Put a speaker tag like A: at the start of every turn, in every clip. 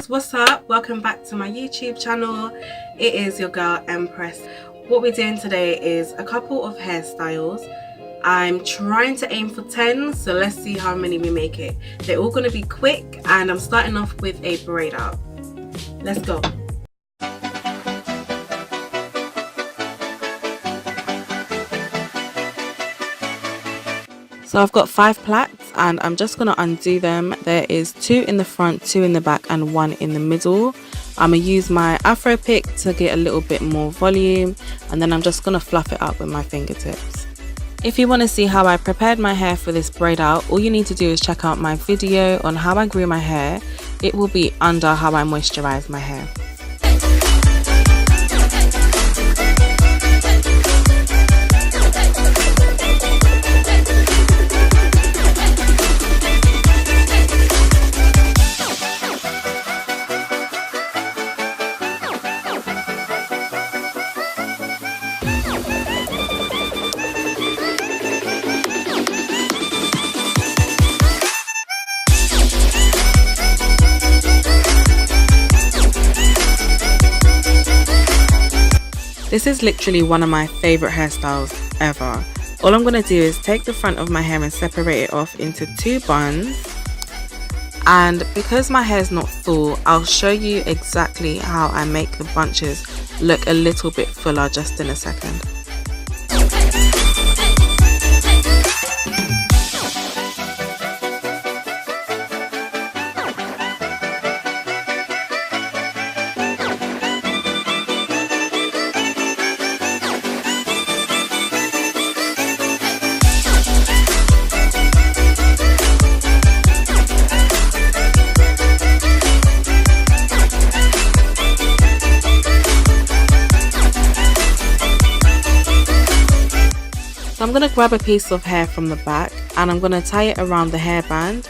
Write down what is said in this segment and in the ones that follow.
A: guys, what's up? Welcome back to my YouTube channel. It is your girl Empress. What we're doing today is a couple of hairstyles. I'm trying to aim for 10, so let's see how many we make it. They're all going to be quick, and I'm starting off with a braid out. Let's go. So I've got 5 plaits and I'm just going to undo them. There is 2 in the front, 2 in the back and 1 in the middle. I'm going to use my Afro pick to get a little bit more volume, and then I'm just going to fluff it up with my fingertips. If you want to see how I prepared my hair for this braid out, all you need to do is check out my video on how I grew my hair. It will be under how I moisturize my hair. This is literally one of my favorite hairstyles ever. All I'm going to do is take the front of my hair and separate it off into 2 buns. And because my hair is not full, I'll show you exactly how I make the bunches look a little bit fuller just in a second. So I'm going to grab a piece of hair from the back and I'm going to tie it around the hairband,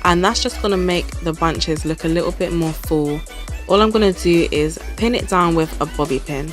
A: and that's just going to make the bunches look a little bit more full. All I'm going to do is pin it down with a bobby pin.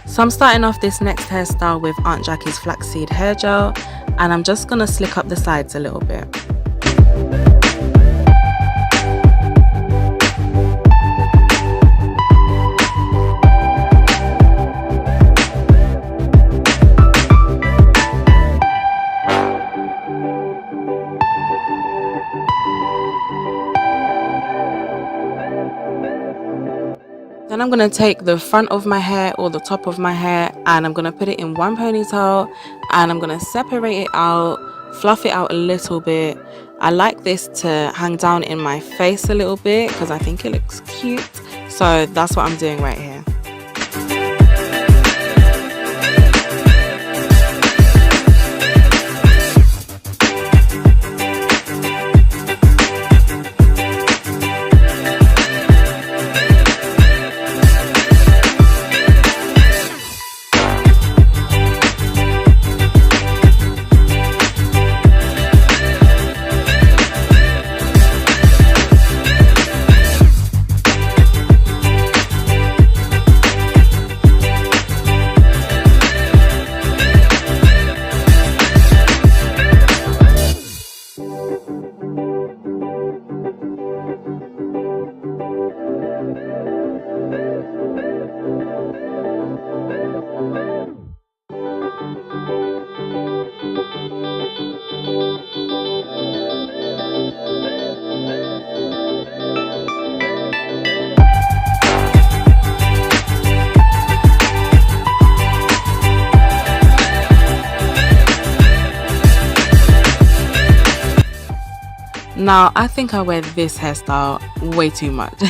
A: So I'm starting off this next hairstyle with Aunt Jackie's Flaxseed hair gel, and I'm just going to slick up the sides a little bit. Then I'm going to take the front of my hair or the top of my hair and I'm going to put it in one ponytail, and I'm going to separate it out, fluff it out a little bit. I like this to hang down in my face a little bit because I think it looks cute. So that's what I'm doing right here. Now I think I wear this hairstyle way too much.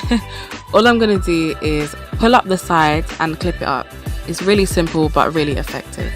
A: All I'm going to do is pull up the sides and clip it up. It's really simple but really effective.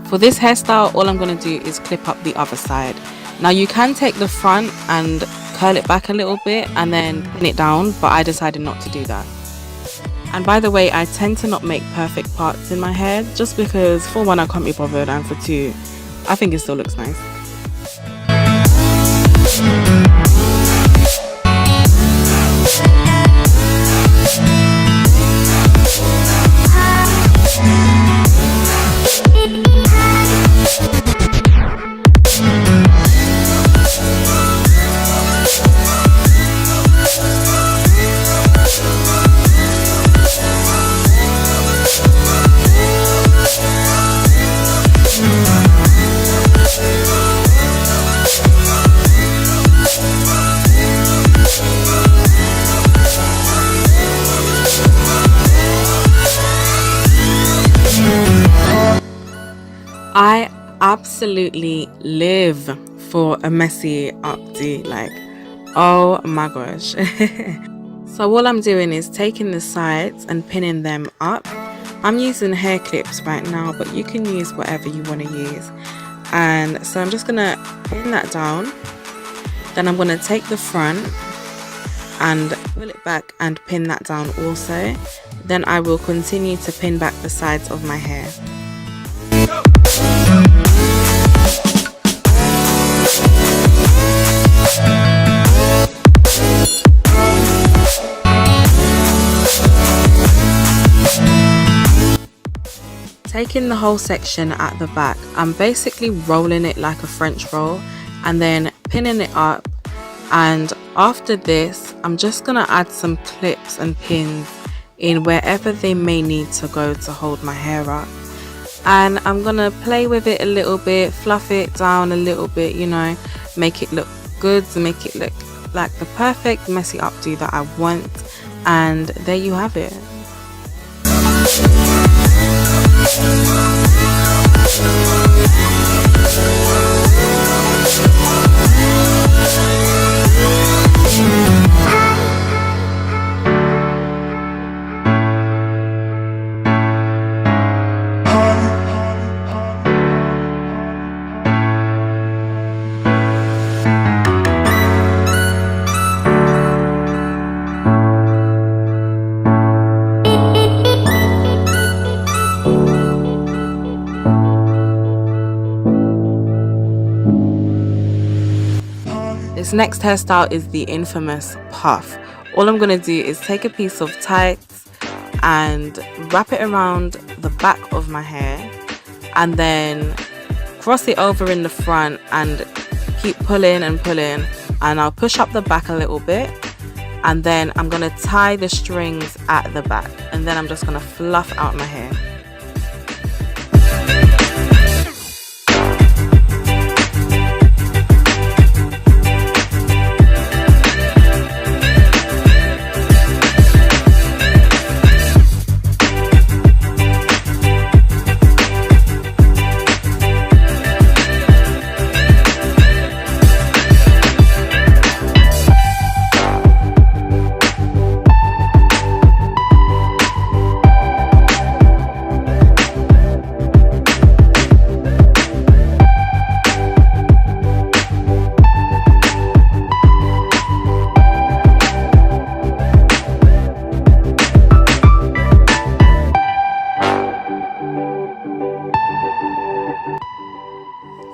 A: For this hairstyle, all I'm going to do is clip up the other side. Now you can take the front and curl it back a little bit and then pin it down, but I decided not to do that. And by the way, I tend to not make perfect parts in my hair just because for one, I can't be bothered, and for two, I think it still looks nice. I absolutely live for a messy updo, like, oh my gosh. So all I'm doing is taking the sides and pinning them up. I'm using hair clips right now, but you can use whatever you want to use. And so I'm just gonna pin that down. Then I'm gonna take the front and pull it back and pin that down also. Then I will continue to pin back the sides of my hair. Taking the whole section at the back, I'm basically rolling it like a French roll and then pinning it up. And after this, I'm just gonna add some clips and pins in wherever they may need to go to hold my hair up. And I'm gonna play with it a little bit, fluff it down a little bit, you know, make it look good, make it look like the perfect messy updo that I want. And there you have it. This next hairstyle is the infamous puff. All I'm going to do is take a piece of tights and wrap it around the back of my hair and then cross it over in the front and keep pulling and pulling, and I'll push up the back a little bit and then I'm going to tie the strings at the back and then I'm just going to fluff out my hair.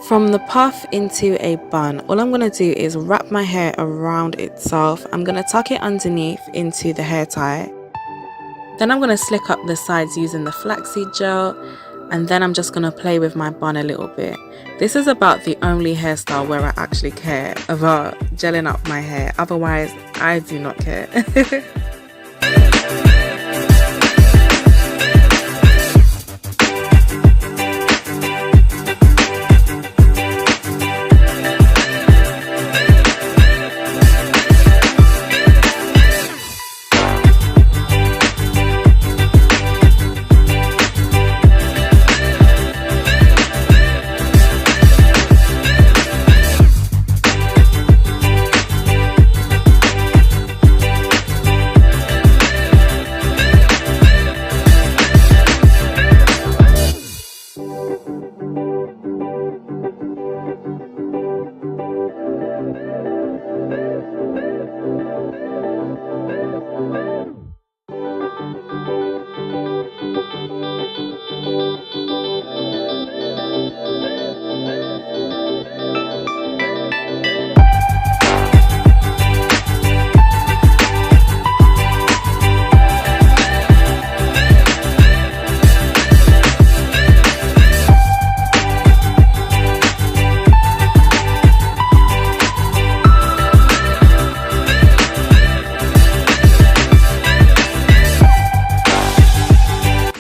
A: From the puff into a bun, all I'm going to do is wrap my hair around itself. I'm going to tuck it underneath into the hair tie. Then I'm going to slick up the sides using the flaxseed gel and then I'm just going to play with my bun a little bit. This is about the only hairstyle where I actually care about gelling up my hair. Otherwise, I do not care.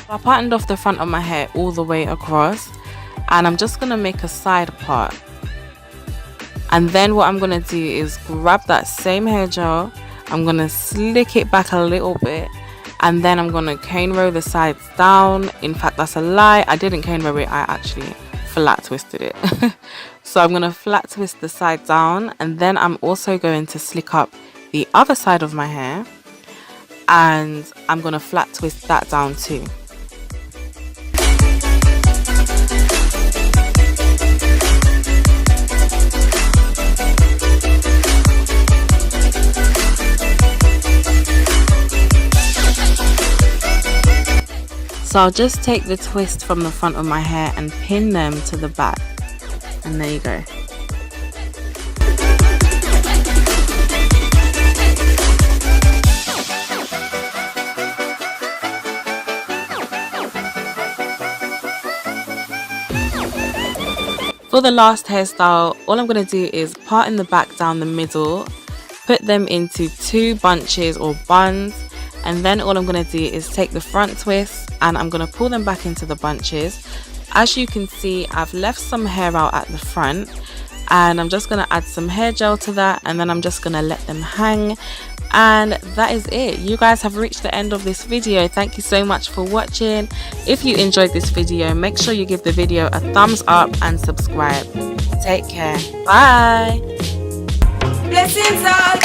A: I parted off the front of my hair all the way across, and I'm just going to make a side part. And then what I'm going to do is grab that same hair gel, I'm going to slick it back a little bit, and then I'm going to cane roll the sides down. In fact, that's a lie, I didn't cane roll it, I actually flat twisted it. So I'm going to flat twist the side down, and then I'm also going to slick up the other side of my hair, and I'm going to flat twist that down too. So I'll just take the twist from the front of my hair and pin them to the back, and there you go. For the last hairstyle, all I'm going to do is part in the back down the middle, put them into 2 bunches or buns, and then all I'm going to do is take the front twist and I'm going to pull them back into the bunches. As you can see, I've left some hair out at the front, and I'm just going to add some hair gel to that, and then I'm just going to let them hang, and that is it. You guys have reached the end of this video. Thank you so much for watching. If you enjoyed this video, make sure you give the video a thumbs up and subscribe. Take care. Bye.
B: Blessings all